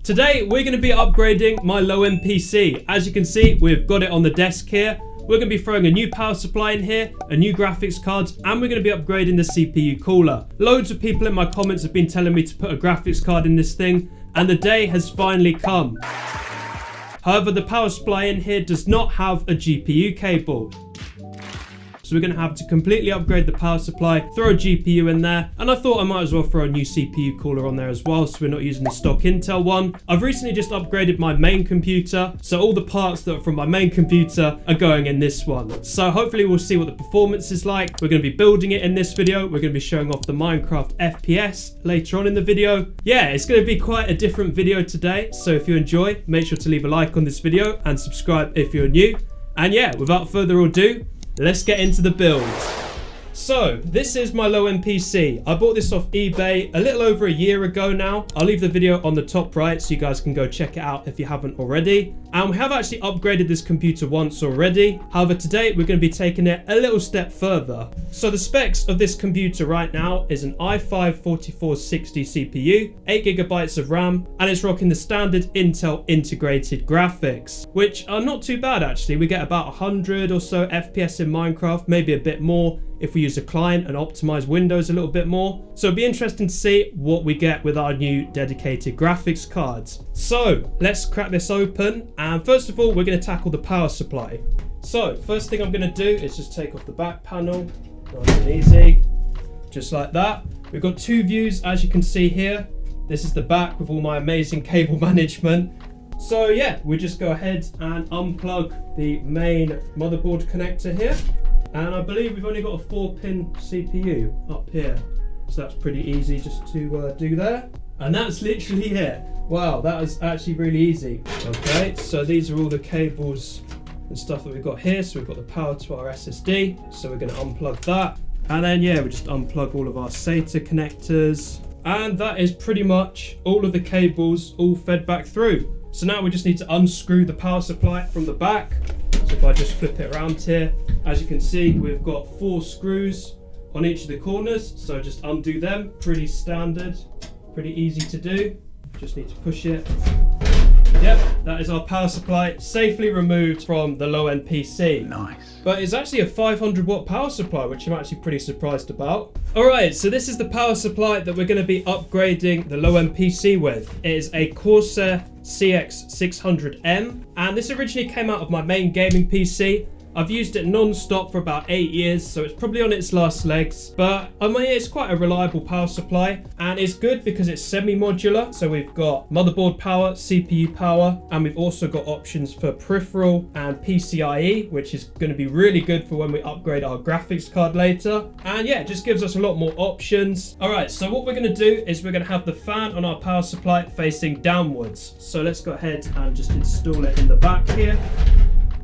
Today we're going to be upgrading my low-end PC. As you can see, we've got it on the desk here. We're going to be throwing a new power supply in here, a new graphics card, and we're going to be upgrading the CPU cooler. Loads of people in my comments have been telling me to put a graphics card in this thing, and the day has finally come. However, the power supply in here does not have a GPU cable. So we're going to have to completely upgrade the power supply, throw a GPU in there, and I thought I might as well throw a new CPU cooler on there as well, so we're not using the stock Intel one. I've recently just upgraded my main computer, so all the parts that are from my main computer are going in this one. So hopefully we'll see what the performance is like. We're going to be building it in this video. We're going to be showing off the Minecraft FPS later on in the video. Yeah, it's going to be quite a different video today, so if you enjoy, make sure to leave a like on this video and subscribe if you're new. And yeah, without further ado, let's get into the build. So, this is my low-end PC. I bought this off eBay a little over a year ago now. I'll leave the video on the top right so you guys can go check it out if you haven't already. And we have actually upgraded this computer once already. However, today we're going to be taking it a little step further. So the specs of this computer right now is an i5-4460 CPU, 8GB of RAM, and it's rocking the standard Intel integrated graphics, which are not too bad actually. We get about 100 or so FPS in Minecraft, maybe a bit more if we use a client and optimize Windows a little bit more. So it'll be interesting to see what we get with our new dedicated graphics cards. So let's crack this open, and first of all we're going to tackle the power supply. So first thing I'm going to do is just take off the back panel, nice and easy, just like that. We've got two views as you can see here. This is the back with all my amazing cable management. So yeah, we just go ahead and unplug the main motherboard connector here. And I believe we've only got a 4-pin CPU up here. So that's pretty easy just to do there. And that's literally it. Wow, that is actually really easy. Okay, so these are all the cables and stuff that we've got here. So we've got the power to our SSD. So we're going to unplug that. And then yeah, we just unplug all of our SATA connectors. And that is pretty much all of the cables all fed back through. So now we just need to unscrew the power supply from the back. So if I just flip it around here, as you can see, we've got 4 screws on each of the corners. So just undo them, pretty standard, pretty easy to do. Just need to push it. Yep, that is our power supply safely removed from the low-end PC. Nice. But it's actually a 500 watt power supply, which I'm actually pretty surprised about. Alright, so this is the power supply that we're going to be upgrading the low-end PC with. It is a Corsair CX600M, and this originally came out of my main gaming PC. I've used it non-stop for about 8 years, so it's probably on its last legs, but I mean, it's quite a reliable power supply, and it's good because it's semi-modular. So we've got motherboard power, CPU power, and we've also got options for peripheral and PCIe, which is going to be really good for when we upgrade our graphics card later. And yeah, it just gives us a lot more options. All right, so what we're going to do is we're going to have the fan on our power supply facing downwards. So let's go ahead and just install it in the back here.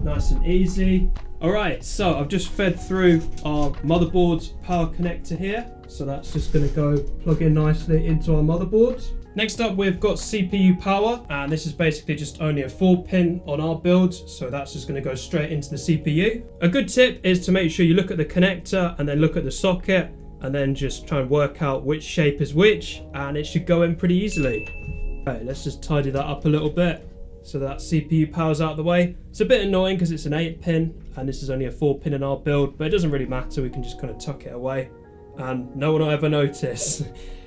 Nice and easy. Alright, so I've just fed through our motherboard's power connector here. So that's just going to go plug in nicely into our motherboard. Next up, we've got CPU power, and this is basically just only a 4-pin on our build. So that's just going to go straight into the CPU. A good tip is to make sure you look at the connector and then look at the socket, and then just try and work out which shape is which, and it should go in pretty easily. Okay, let's just tidy that up a little bit. So that CPU power's out of the way. It's a bit annoying because it's an 8-pin and this is only a 4-pin in our build, but it doesn't really matter. We can just kind of tuck it away and no one will ever notice.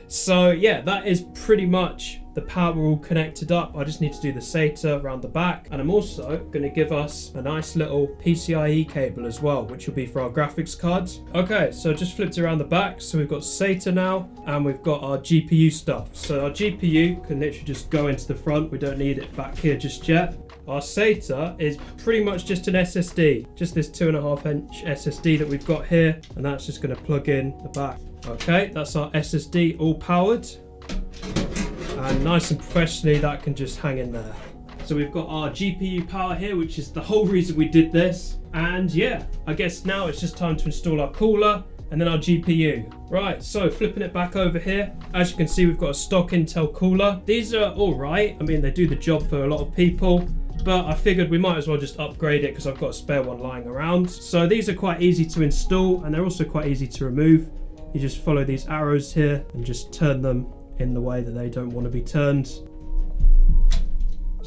So yeah, that is pretty much the power all connected up. I just need to do the SATA around the back, and I'm also going to give us a nice little PCIe cable as well, which will be for our graphics cards. Okay, so just flipped around the back. So we've got SATA now, and we've got our GPU stuff. So our GPU can literally just go into the front. We don't need it back here just yet. Our SATA is pretty much just an SSD, just this 2.5-inch SSD that we've got here, and that's just going to plug in the back. Okay, that's our SSD all powered, and nice and professionally that can just hang in there. So we've got our GPU power here, which is the whole reason we did this. And yeah, I guess now it's just time to install our cooler and then our GPU. Right, so flipping it back over here, as you can see, we've got a stock Intel cooler. These are all right. I mean, they do the job for a lot of people, but I figured we might as well just upgrade it because I've got a spare one lying around. So these are quite easy to install, and they're also quite easy to remove. You just follow these arrows here and just turn them in the way that they don't want to be turned.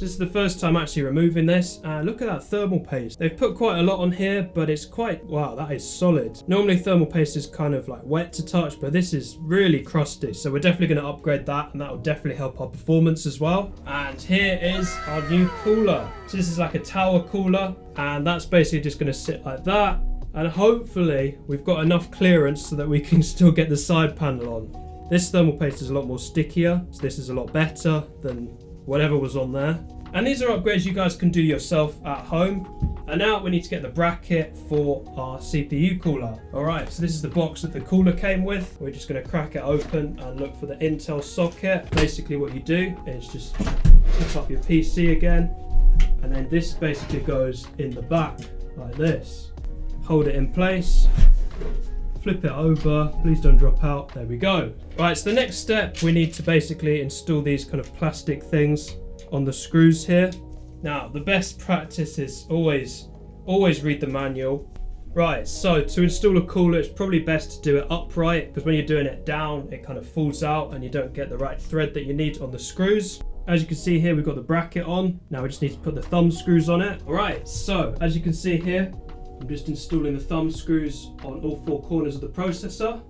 So this is the first time actually removing this. Look at that thermal paste. They've put quite a lot on here, but it's quite, wow, that is solid. Normally thermal paste is kind of like wet to touch, but this is really crusty. So we're definitely going to upgrade that, and that will definitely help our performance as well. And here is our new cooler. So this is like a tower cooler, and that's basically just going to sit like that. And hopefully we've got enough clearance so that we can still get the side panel on. This thermal paste is a lot more stickier, so this is a lot better than whatever was on there. And these are upgrades you guys can do yourself at home. And now we need to get the bracket for our CPU cooler. Alright, so this is the box that the cooler came with. We're just going to crack it open and look for the Intel socket. Basically what you do is just hook up your PC again, and then this basically goes in the back like this. Hold it in place, flip it over, please don't drop out, there we go. Right, so the next step, we need to basically install these kind of plastic things on the screws here. Now, the best practice is always read the manual. Right, so to install a cooler, it's probably best to do it upright, because when you're doing it down, it kind of falls out and you don't get the right thread that you need on the screws. As you can see here, we've got the bracket on. Now we just need to put the thumb screws on it. All right, so as you can see here, I'm just installing the thumb screws on all four corners of the processor.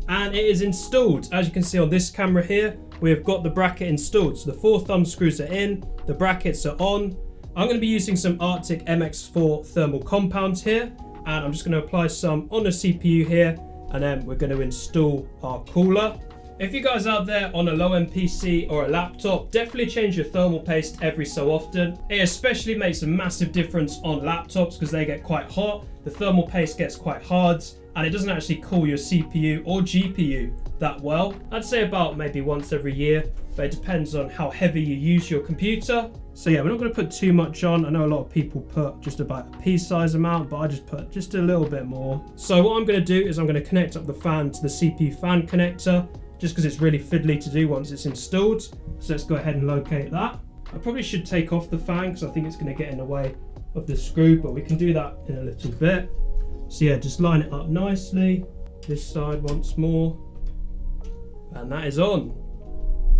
And it is installed. As you can see on this camera here, we have got the bracket installed. So the four thumb screws are in, the brackets are on. I'm going to be using some Arctic MX4 thermal compounds here, and I'm just going to apply some on the CPU here, and then we're going to install our cooler. If you guys out there on a low-end PC or a laptop, definitely change your thermal paste every so often. It especially makes a massive difference on laptops because they get quite hot. The thermal paste gets quite hard, and it doesn't actually cool your CPU or GPU that well. I'd say about maybe once every year, but it depends on how heavy you use your computer. So yeah, we're not going to put too much on. I know a lot of people put just about a pea-size amount, but I just put just a little bit more. So what I'm going to do is I'm going to connect up the fan to the CPU fan connector, just because it's really fiddly to do once it's installed. So let's go ahead and locate that. I probably should take off the fan because I think it's going to get in the way of the screw, but we can do that in a little bit. So yeah, just line it up nicely. This side once more. And that is on.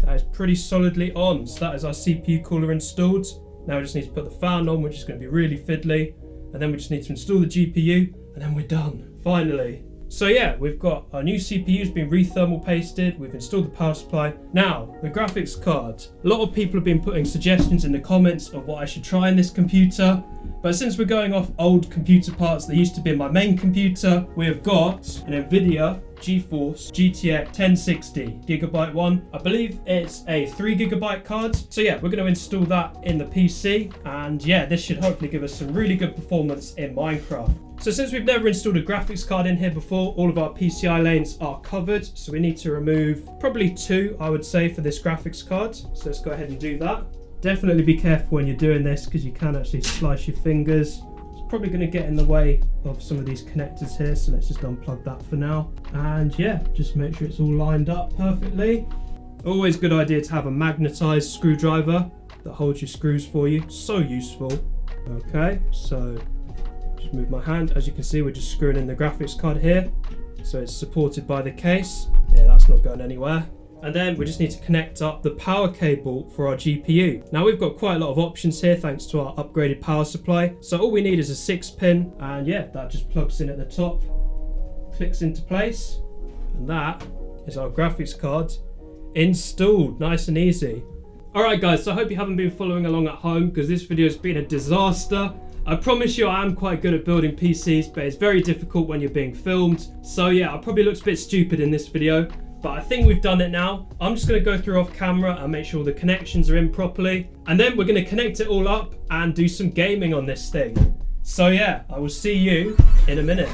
That is pretty solidly on. So that is our CPU cooler installed. Now we just need to put the fan on, which is going to be really fiddly. And then we just need to install the GPU, and then we're done, finally. So yeah, we've got our new CPU's been re-thermal pasted, we've installed the power supply. Now, the graphics card. A lot of people have been putting suggestions in the comments of what I should try in this computer, but since we're going off old computer parts that used to be in my main computer, we have got an NVIDIA GeForce GTX 1060 gigabyte one. I believe it's a 3 gigabyte card. So yeah, we're going to install that in the PC, and yeah, this should hopefully give us some really good performance in Minecraft. So since we've never installed a graphics card in here before, all of our PCI lanes are covered, so we need to remove probably 2, I would say, for this graphics card. So let's go ahead and do that. Definitely be careful when you're doing this because you can actually slice your fingers. It's probably going to get in the way of some of these connectors here, so let's just unplug that for now. And yeah, just make sure it's all lined up perfectly. Always a good idea to have a magnetized screwdriver that holds your screws for you. So useful. Okay, so just move my hand. As you can see, we're just screwing in the graphics card here, so it's supported by the case. Yeah, that's not going anywhere. And then we just need to connect up the power cable for our GPU. Now we've got quite a lot of options here thanks to our upgraded power supply. So all we need is a 6-pin, and yeah, that just plugs in at the top, clicks into place, and that is our graphics card installed. Nice and easy. Alright guys, so I hope you haven't been following along at home because this video has been a disaster. I promise you I am quite good at building PCs, but it's very difficult when you're being filmed. So yeah, I probably looked a bit stupid in this video, but I think we've done it now. I'm just going to go through off camera and make sure the connections are in properly. And then we're going to connect it all up and do some gaming on this thing. So yeah, I will see you in a minute.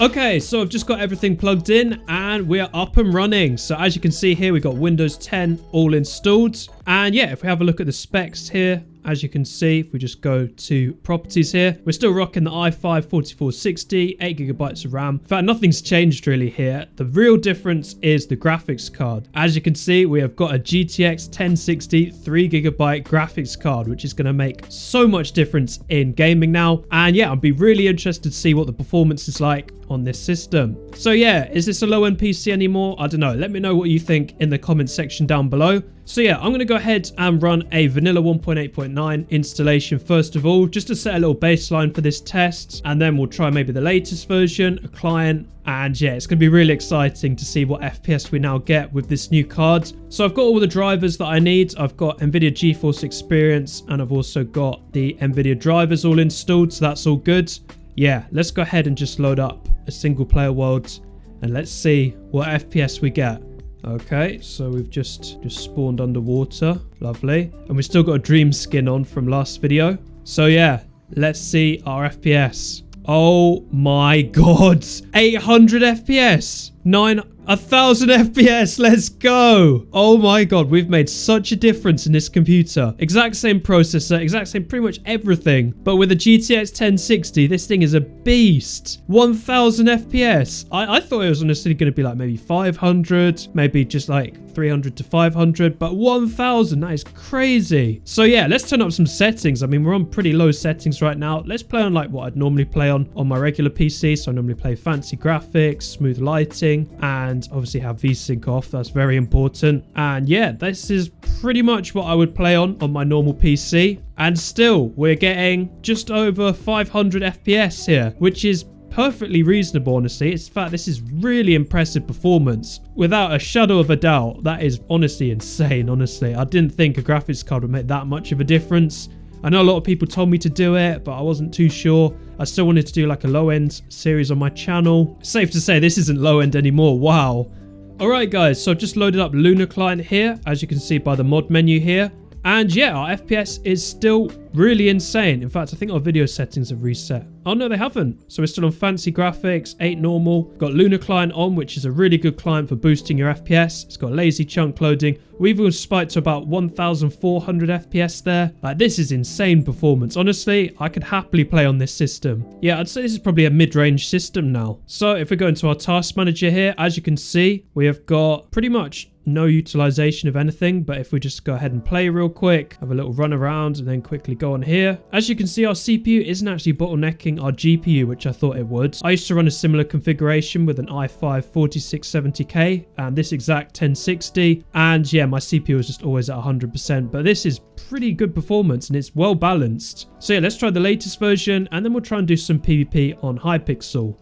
Okay, so I've just got everything plugged in and we're up and running. So as you can see here, we've got Windows 10 all installed. And yeah, if we have a look at the specs here as you can see, if we just go to properties here, we're still rocking the i5 4460, 8GB of RAM. In fact, nothing's changed really here. The real difference is the graphics card. As you can see, we have got a GTX 1060 3GB graphics card, which is going to make so much difference in gaming now. And yeah, I'd be really interested to see what the performance is like on this system. So yeah, is this a low-end PC anymore? I don't know. Let me know what you think in the comment section down below. So yeah, I'm going to go ahead and run a vanilla 1.8.9 installation first of all, just to set a little baseline for this test. And then we'll try maybe the latest version, a client. And yeah, it's going to be really exciting to see what FPS we now get with this new card. So I've got all the drivers that I need. I've got NVIDIA GeForce Experience, and I've also got the NVIDIA drivers all installed. So that's all good. Yeah, let's go ahead and just load up a single player world and let's see what FPS we get. Okay, so we've just spawned underwater. Lovely. And we've still got a dream skin on from last video. So yeah, let's see our FPS. Oh my god. 800 FPS. 1000 FPS. Let's go. Oh my god, we've made such a difference in this computer. Exact same processor, exact same pretty much everything. But with a GTX 1060, this thing is a beast. 1000 FPS. I thought it was honestly going to be like maybe 500, maybe just like 300 to 500, but 1000, that is crazy. So yeah, let's turn up some settings. I mean, we're on pretty low settings right now. Let's play on like what I'd normally play on my regular PC. So I normally play fancy graphics, smooth lighting, and obviously have VSync off. That's very important. And yeah, this is pretty much what I would play on my normal PC. And still, we're getting just over 500 FPS here, which is perfectly reasonable, honestly. In fact, this is really impressive performance. Without a shadow of a doubt, that is honestly insane, honestly. I didn't think a graphics card would make that much of a difference. I know a lot of people told me to do it, but I wasn't too sure. I still wanted to do like a low-end series on my channel. Safe to say this isn't low-end anymore. Wow. Alright guys, so I've just loaded up Luna Client here, as you can see by the mod menu here. And yeah, our FPS is still really insane. In fact, I think our video settings have reset. Oh no, they haven't. So we're still on fancy graphics, 8 normal. Got Luna Client on, which is a really good client for boosting your FPS. It's got lazy chunk loading. We've even spiked to about 1400 FPS there. Like, this is insane performance. Honestly, I could happily play on this system. Yeah, I'd say this is probably a mid-range system now. So if we go into our task manager here, as you can see, we have got pretty much no utilization of anything. But if we just go ahead and play real quick, have a little run around, and then quickly go on here, as you can see, our CPU isn't actually bottlenecking our GPU, which I thought it would. I used to run a similar configuration with an i5 4670K and this exact 1060, and yeah, my CPU is just always at 100%. But this is pretty good performance and it's well balanced. So yeah, let's try the latest version, and then we'll try and do some PvP on Hypixel.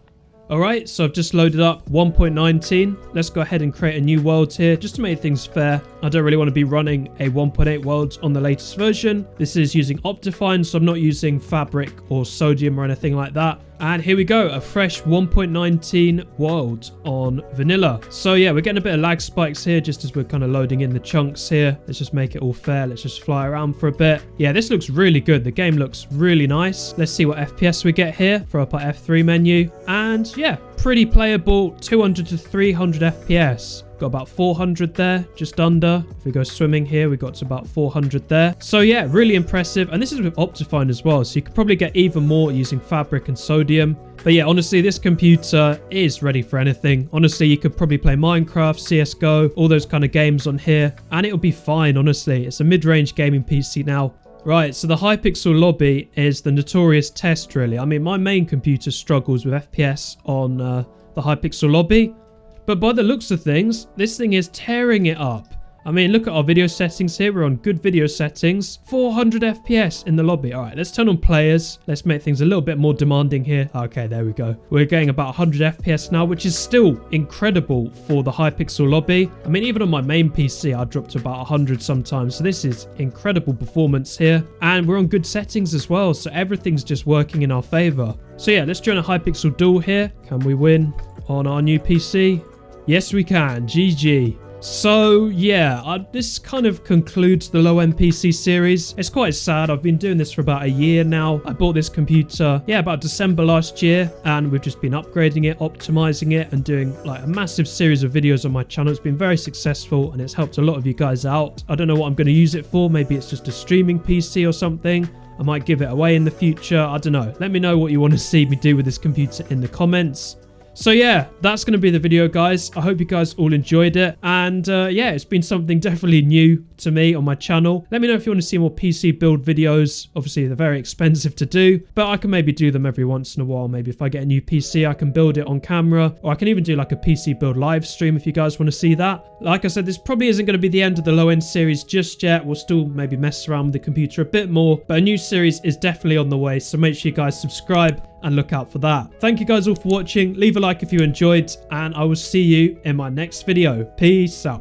Alright, so I've just loaded up 1.19. Let's go ahead and create a new world here just to make things fair. I don't really want to be running a 1.8 world on the latest version. This is using Optifine, so I'm not using Fabric or Sodium or anything like that. And here we go, a fresh 1.19 world on vanilla. So yeah, we're getting a bit of lag spikes here just as we're kind of loading in the chunks here. Let's just make it all fair. Let's just fly around for a bit. Yeah, this looks really good. The game looks really nice. Let's see what FPS we get here. Throw up our F3 menu. And yeah, pretty playable, 200 to 300 FPS. Got about 400 there, just under. If we go swimming here, we got to about 400 there. So yeah, really impressive. And this is with Optifine as well, so you could probably get even more using Fabric and Sodium. But yeah, honestly, this computer is ready for anything. Honestly, you could probably play Minecraft, CSGO, all those kind of games on here, and it'll be fine, honestly. It's a mid-range gaming PC now. Right, so the Hypixel lobby is the notorious test, really. I mean, my main computer struggles with FPS on the Hypixel lobby. But by the looks of things, this thing is tearing it up. I mean, look at our video settings here. We're on good video settings. 400 FPS in the lobby. All right, let's turn on players. Let's make things a little bit more demanding here. Okay, there we go. We're getting about 100 FPS now, which is still incredible for the Hypixel lobby. I mean, even on my main PC, I dropped to about 100 sometimes. So this is incredible performance here. And we're on good settings as well. So everything's just working in our favor. So yeah, let's join a Hypixel duel here. Can we win on our new PC? Yes, we can. GG. So yeah, this kind of concludes the low-end PC series. It's quite sad. I've been doing this for about a year now. I bought this computer, yeah, about December last year, and we've just been upgrading it, optimizing it, and doing like a massive series of videos on my channel. It's been very successful, and it's helped a lot of you guys out. I don't know what I'm going to use it for. Maybe it's just a streaming PC or something. I might give it away in the future. I don't know. Let me know what you want to see me do with this computer in the comments. So yeah, that's going to be the video, guys. I hope you guys all enjoyed it. And yeah, it's been something definitely new to me on my channel. Let me know if you want to see more PC build videos. Obviously, they're very expensive to do, but I can maybe do them every once in a while. Maybe if I get a new PC, I can build it on camera, or I can even do like a PC build live stream if you guys want to see that. Like I said, this probably isn't going to be the end of the low-end series just yet. We'll still maybe mess around with the computer a bit more, but a new series is definitely on the way. So make sure you guys subscribe and look out for that. Thank you guys all for watching. Leave a like if you enjoyed, and I will see you in my next video. Peace out.